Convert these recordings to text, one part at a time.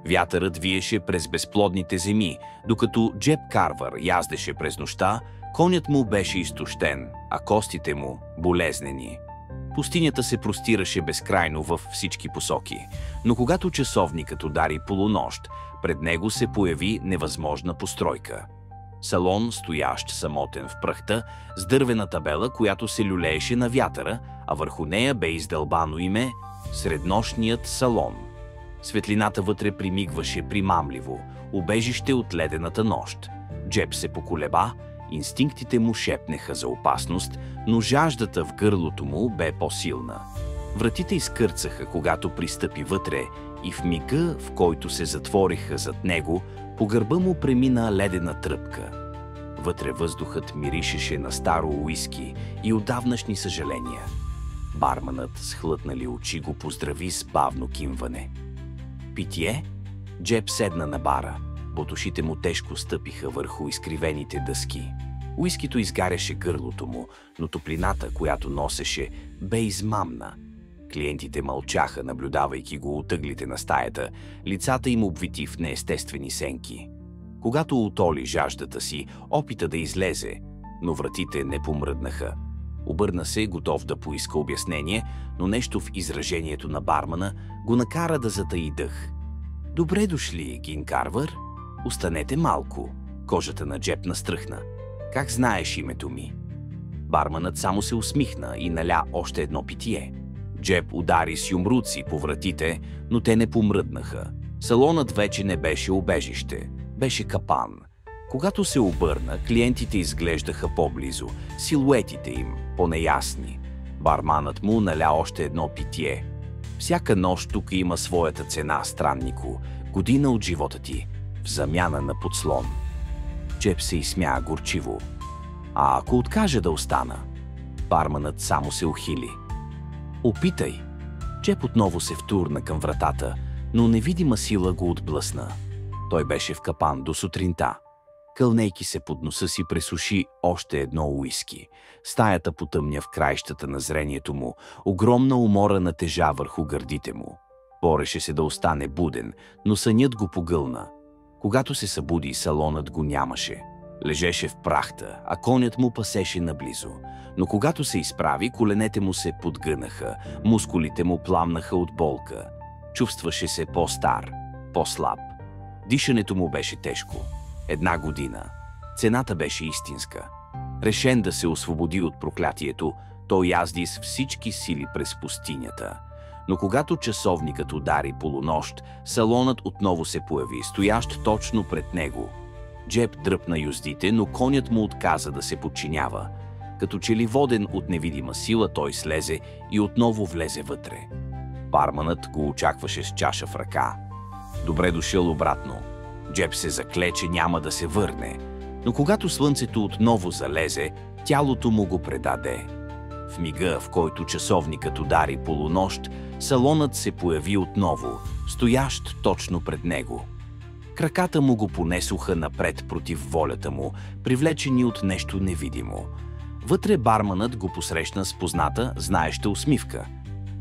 Вятърът виеше през безплодните земи, докато Джеб Карвър яздеше през нощта, конят му беше изтощен, а костите му болезнени. Пустинята се простираше безкрайно във всички посоки, но когато часовникът удари полунощ, пред него се появи невъзможна постройка. Салон, стоящ самотен в прахта, с дървена табела, която се люлееше на вятъра, а върху нея бе издълбано име „Среднощният салон“. Светлината вътре примигваше примамливо, убежище от ледената нощ. Джеб се поколеба, инстинктите му шепнеха за опасност, но жаждата в гърлото му бе по-силна. Вратите изкърцаха, когато пристъпи вътре, и в мига, в който се затвориха зад него, по гърба му премина ледена тръпка. Вътре въздухът миришеше на старо уиски и отдавнашни съжаления. Барманът с хлътнали очи го поздрави с бавно кимване. Питие? Джеб седна на бара. Бутушите му тежко стъпиха върху изкривените дъски. Уискито изгаряше гърлото му, но топлината, която носеше, бе измамна. Клиентите мълчаха, наблюдавайки го от ъглите на стаята, лицата им обвити в неестествени сенки. Когато утоли жаждата си, опита да излезе, но вратите не помръднаха. Обърна се, готов да поиска обяснение, но нещо в изражението на бармана го накара да затаи дъх. „Добре дошли, Гин Карвър. Останете малко“. Кожата на Джеб настръхна. „Как знаеш името ми?“ Барманът само се усмихна и наля още едно питие. Джеб удари с юмруци по вратите, но те не помръднаха. Салонът вече не беше убежище, беше капан. Когато се обърна, клиентите изглеждаха по-близо, силуетите им по-неясни. Барманът му наля още едно питие. „Всяка нощ тук има своята цена, страннико. Година от живота ти, в замяна на подслон.“ Джеб се изсмя горчиво. „А ако откажа да остана?“ Барманът само се ухили. „Опитай.“ Джеб отново се втурна към вратата, но невидима сила го отблъсна. Той беше в капан до сутринта. Кълнейки се под носа си, пресуши още едно уиски. Стаята потъмня в краищата на зрението му, огромна умора натежа върху гърдите му. Бореше се да остане буден, но сънят го погълна. Когато се събуди, салонът го нямаше. Лежеше в прахта, а конят му пасеше наблизо. Но когато се изправи, коленете му се подгънаха, мускулите му пламнаха от болка. Чувстваше се по-стар, по-слаб. Дишането му беше тежко. 1 година. Цената беше истинска. Решен да се освободи от проклятието, той язди с всички сили през пустинята. Но когато часовникът удари полунощ, салонът отново се появи, стоящ точно пред него. Джеб дръпна юздите, но конят му отказа да се подчинява. Като че ли воден от невидима сила, той слезе и отново влезе вътре. Барманът го очакваше с чаша в ръка. „Добре дошъл обратно.“ Джеб се закле, че няма да се върне, но когато слънцето отново залезе, тялото му го предаде. В мига, в който часовникът удари полунощ, салонът се появи отново, стоящ точно пред него. Краката му го понесоха напред против волята му, привлечени от нещо невидимо. Вътре барманът го посрещна с позната, знаеща усмивка.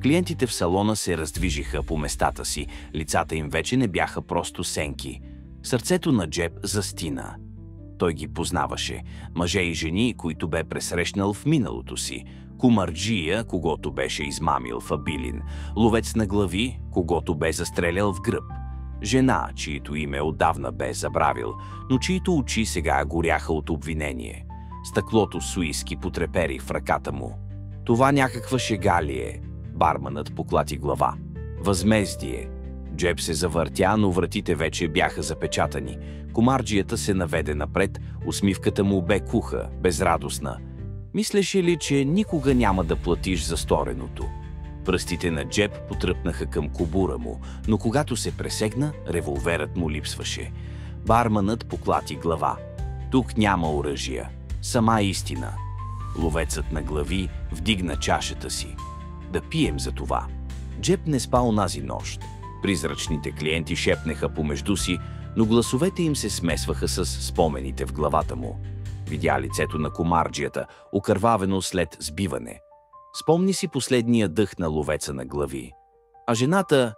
Клиентите в салона се раздвижиха по местата си, лицата им вече не бяха просто сенки. Сърцето на Джеб застина. Той ги познаваше. Мъже и жени, които бе пресрещнал в миналото си. Кумарджия, когото беше измамил в Абилин. Ловец на глави, когото бе застрелял в гръб. Жена, чието име отдавна бе забравил, но чието очи сега горяха от обвинение. Стъклото с уиски потрепери в ръката му. „Това някаква шега ли е?“ Барманът поклати глава. „Възмездие.“ Джеб се завъртя, но вратите вече бяха запечатани. Комарджията се наведе напред, усмивката му бе куха, безрадостна. „Мислеше ли, че никога няма да платиш за стореното?“ Пръстите на Джеб потръпнаха към кобура му, но когато се пресегна, револверът му липсваше. Барманът поклати глава. „Тук няма оръжия. Сама истина.“ Ловецът на глави вдигна чашата си. „Да пием за това.“ Джеб не спа онази нощ. Призрачните клиенти шепнеха помежду си, но гласовете им се смесваха с спомените в главата му. Видя лицето на комарджията, окървавено след сбиване. Спомни си последния дъх на ловеца на глави. А жената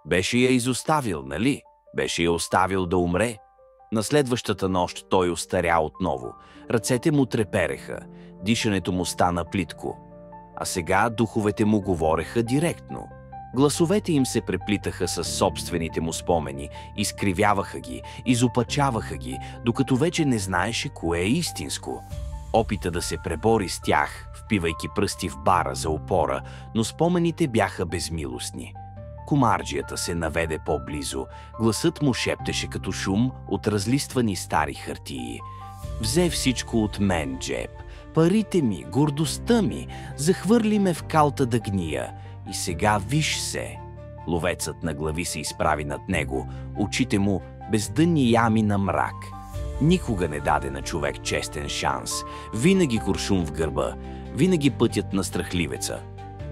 беше я изоставил, нали? Беше я оставил да умре. На следващата нощ той остаря отново. Ръцете му трепереха, дишането му стана плитко. А сега духовете му говореха директно. Гласовете им се преплитаха с собствените му спомени, изкривяваха ги, изопачаваха ги, докато вече не знаеше кое е истинско. Опита да се пребори с тях, впивайки пръсти в бара за опора, но спомените бяха безмилостни. Комарджията се наведе по-близо, гласът му шептеше като шум от разлиствани стари хартии. Взе всичко от мен, Джеб. Парите ми, гордостта ми, захвърли ме в калта да гния. И сега виж се. Ловецът на глави се изправи над него, очите му бездънни ями на мрак. Никога не даде на човек честен шанс. Винаги куршум в гърба, винаги пътят на страхливеца.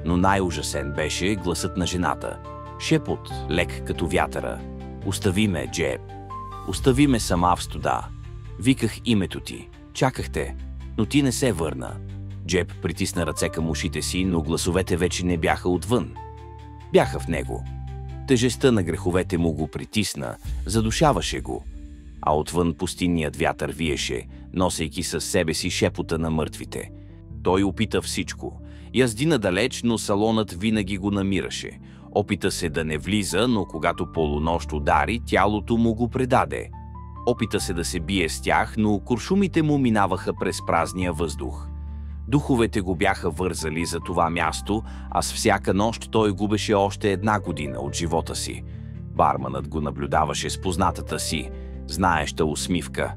Но най-ужасен беше гласът на жената. Шепот, лек като вятъра. Остави ме, Джеб. Остави ме сама в студа. Виках името ти. Чаках те, но ти не се върна. Джеб притисна ръце към ушите си, но гласовете вече не бяха отвън. Бяха в него. Тежестта на греховете му го притисна, задушаваше го. А отвън пустинният вятър виеше, носейки със себе си шепота на мъртвите. Той опита всичко. Язди надалеч, но салонът винаги го намираше. Опита се да не влиза, но когато полунощ удари, тялото му го предаде. Опита се да се бие с тях, но куршумите му минаваха през празния въздух. Духовете го бяха вързали за това място, а с всяка нощ той губеше още 1 година от живота си. Барманът го наблюдаваше с познатата си, знаеща усмивка.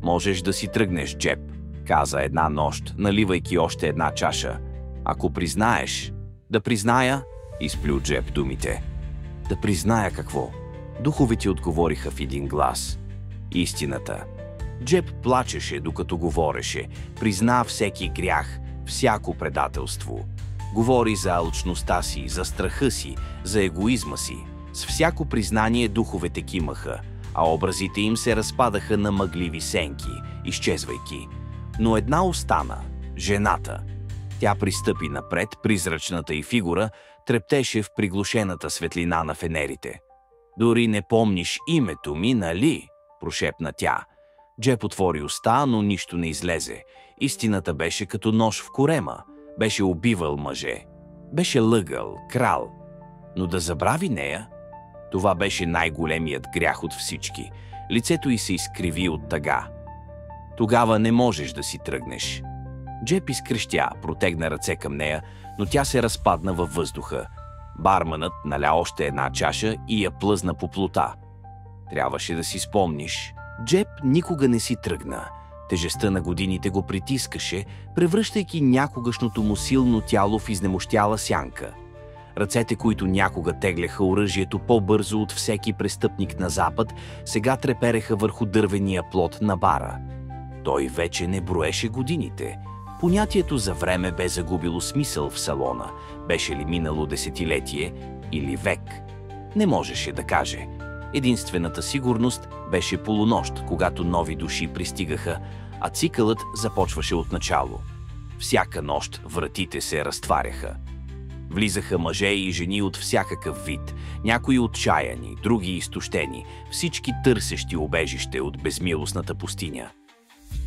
«Можеш да си тръгнеш, Джеб», каза една нощ, наливайки още 1 чаша. «Ако признаеш...» «Да призная...» изплю Джеб думите. «Да призная какво?» Духовете отговориха в един глас. «Истината». Джеб плачеше, докато говореше. Призна всеки грях, всяко предателство. Говори за алчността си, за страха си, за егоизма си. С всяко признание духовете кимаха, а образите им се разпадаха на мъгливи сенки, изчезвайки. Но една остана – жената. Тя пристъпи напред, призрачната й фигура трептеше в приглушената светлина на фенерите. «Дори не помниш името ми, нали?» – прошепна тя. Джеб отвори уста, но нищо не излезе. Истината беше като нож в корема. Беше убивал мъже. Беше лъгал, крал. Но да забрави нея? Това беше най-големият грях от всички. Лицето й се изкриви от тъга. «Тогава не можеш да си тръгнеш». Джеб изкрещя, протегна ръце към нея, но тя се разпадна във въздуха. Барманът наля още 1 чаша и я плъзна по плота. «Трябваше да си спомниш». Джеб никога не си тръгна. Тежестта на годините го притискаше, превръщайки някогашното му силно тяло в изнемощяла сянка. Ръцете, които някога теглеха оръжието по-бързо от всеки престъпник на запад, сега трепереха върху дървения плот на бара. Той вече не броеше годините. Понятието за време бе загубило смисъл в салона. Беше ли минало десетилетие или век? Не можеше да каже. Единствената сигурност беше полунощ, когато нови души пристигаха, а цикълът започваше от начало. Всяка нощ вратите се разтваряха. Влизаха мъже и жени от всякакъв вид, някои отчаяни, други изтощени, всички търсещи убежище от безмилостната пустиня.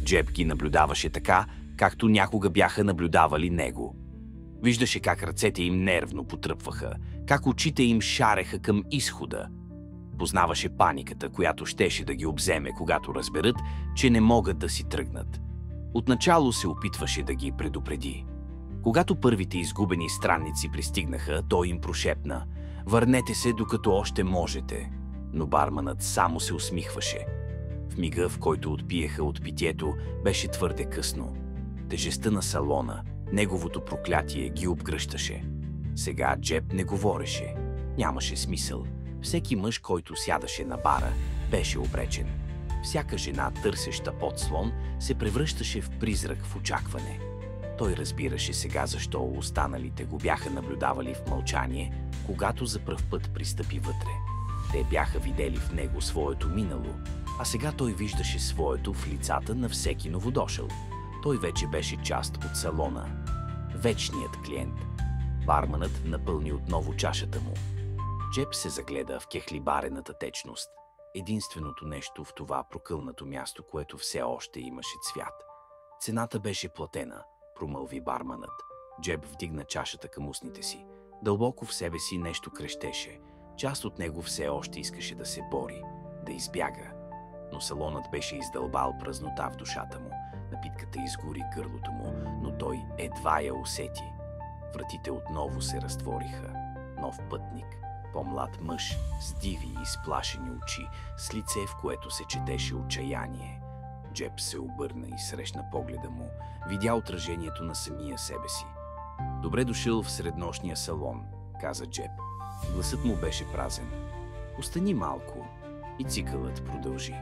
Джеб ги наблюдаваше така, както някога бяха наблюдавали него. Виждаше как ръцете им нервно потръпваха, как очите им шареха към изхода. Познаваше паниката, която щеше да ги обземе, когато разберат, че не могат да си тръгнат. Отначало се опитваше да ги предупреди. Когато първите изгубени странници пристигнаха, той им прошепна: «Върнете се, докато още можете». Но барманът само се усмихваше. В мига, в който отпиеха от питието, беше твърде късно. Тежестта на салона, неговото проклятие ги обгръщаше. Сега Джеб не говореше. Нямаше смисъл. Всеки мъж, който сядаше на бара, беше обречен. Всяка жена, търсеща подслон, се превръщаше в призрак в очакване. Той разбираше сега защо останалите го бяха наблюдавали в мълчание, когато за пръв път пристъпи вътре. Те бяха видели в него своето минало, а сега той виждаше своето в лицата на всеки новодошъл. Той вече беше част от салона. Вечният клиент. Барманът напълни отново чашата му. Джеб се загледа в кехлибарената течност. Единственото нещо в това прокълнато място, което все още имаше цвят. Цената беше платена, промълви барманът. Джеб вдигна чашата към устните си. Дълбоко в себе си нещо крещеше. Част от него все още искаше да се бори, да избяга. Но салонът беше издълбал празнота в душата му. Напитката изгори гърлото му, но той едва я усети. Вратите отново се разтвориха. Нов пътник, по-млад мъж, с диви и изплашени очи, с лице, в което се четеше отчаяние. Джеб се обърна и срещна погледа му. Видя отражението на самия себе си. Добре дошъл в среднощния салон, каза Джеб. Гласът му беше празен. Остани малко. И цикълът продължи.